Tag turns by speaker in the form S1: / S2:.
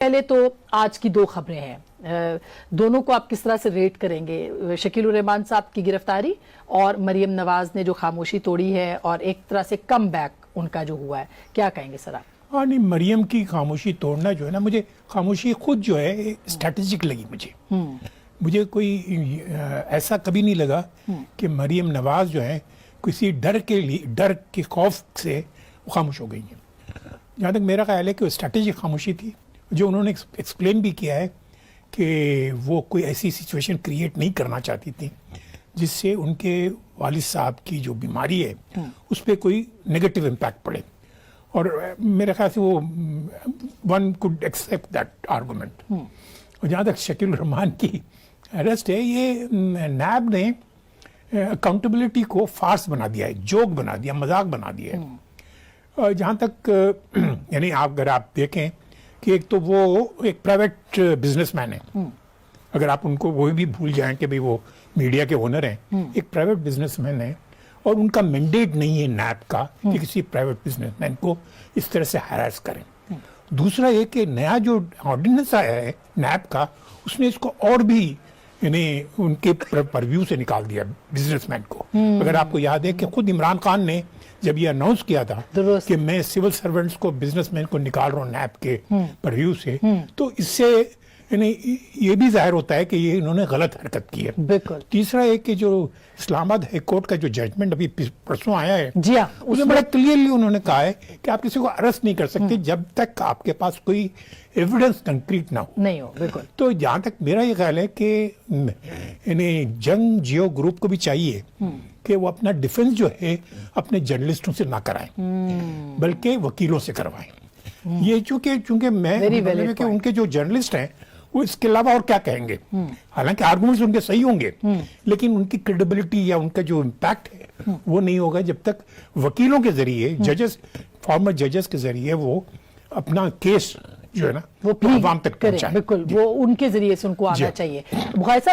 S1: پہلے تو آج کی دو خبریں ہیں، دونوں کو آپ کس طرح سے ریٹ کریں گے؟ شکیل الرحمان صاحب کی گرفتاری اور مریم نواز نے جو خاموشی توڑی ہے اور ایک طرح سے کم بیک ان کا جو ہوا ہے، کیا کہیں گے سر آپ؟
S2: ہاں نہیں، مریم کی خاموشی توڑنا جو ہے نا، مجھے خاموشی خود جو ہے اسٹریٹجک لگی مجھے کوئی ایسا کبھی نہیں لگا کہ مریم نواز جو ہے کسی ڈر کے خوف سے خاموش ہو گئی ہیں۔ جہاں تک میرا خیال ہے کہ وہ اسٹریٹجک خاموشی تھی، جو انہوں نے ایکسپلین بھی کیا ہے کہ وہ کوئی ایسی سچویشن کریٹ نہیں کرنا چاہتی تھی جس سے ان کے والد صاحب کی جو بیماری ہے اس پہ کوئی نگیٹو امپیکٹ پڑے، اور میرے خیال سے وہ one code accept that argument. اور جہاں تک شکیل الرحمان کی اریسٹ ہے، یہ نیب نے اکاؤنٹیبلٹی کو فارس بنا دیا ہے، جوک بنا دیا، مذاق بنا دیا ہے۔ جہاں تک یعنی اگر آپ دیکھیں کہ ایک تو وہ ایک پرائیویٹ بزنس مین ہے، اگر آپ ان کو وہ بھی بھول جائیں کہ بھئی وہ میڈیا کے اونر ہیں، ایک پرائیویٹ بزنس مین ہے، اور ان کا مینڈیٹ نہیں ہے نیب کا کہ کسی پرائیویٹ بزنس مین کو اس طرح سے ہیراس کریں۔ دوسرا یہ کہ نیا جو آرڈیننس آیا ہے نیب کا، اس نے اس کو اور بھی یعنی ان کے پرویو سے نکال دیا بزنس مین کو۔ اگر آپ کو یاد ہے کہ خود عمران خان نے جب یہ اناؤنس کیا تھا کہ میں سول سرونٹس کو، بزنس مین کو نکال رہا ہوں نیب کے پرویو سے، تو اس سے یعنی یہ بھی ظاہر ہوتا ہے کہ یہ انہوں نے غلط حرکت کی ہے۔
S1: بالکل۔
S2: تیسرا ایک کہ جو اسلام آباد ہائی کورٹ کا جو ججمنٹ ابھی پرسوں آیا ہے،
S1: جی ہاں،
S2: اس میں بڑا کلیئرلی انہوں نے کہا ہے کہ آپ کسی کو اریسٹ نہیں کر سکتے جب تک آپ کے پاس کوئی ایویڈنس کنکریٹ نہ ہو۔
S1: نہیں ہو، بالکل۔
S2: تو جہاں تک میرا یہ خیال ہے کہ یعنی جنگ جیو گروپ کو بھی چاہیے کہ وہ اپنا ڈیفنس جو ہے اپنے جرنلسٹوں سے نہ کرائیں بلکہ وکیلوں سے کروائیں۔ یہ چونکہ میں کہ ان کے جو جرنلسٹ ہیں وہ اس کے علاوہ اور کیا کہیں گے، حالانکہ آرگومنٹس ان کے صحیح ہوں گے لیکن ان کی کریڈیبلٹی یا ان کا جو امپیکٹ ہے وہ نہیں ہوگا جب تک وکیلوں کے ذریعے، فارمر ججز کے ذریعے وہ اپنا کیس جو ہے نا وہ عوام تک پہنچائیں۔
S1: بالکل، وہ ان کے ذریعے سے ان کو آنا چاہیے۔ بخاری صاحب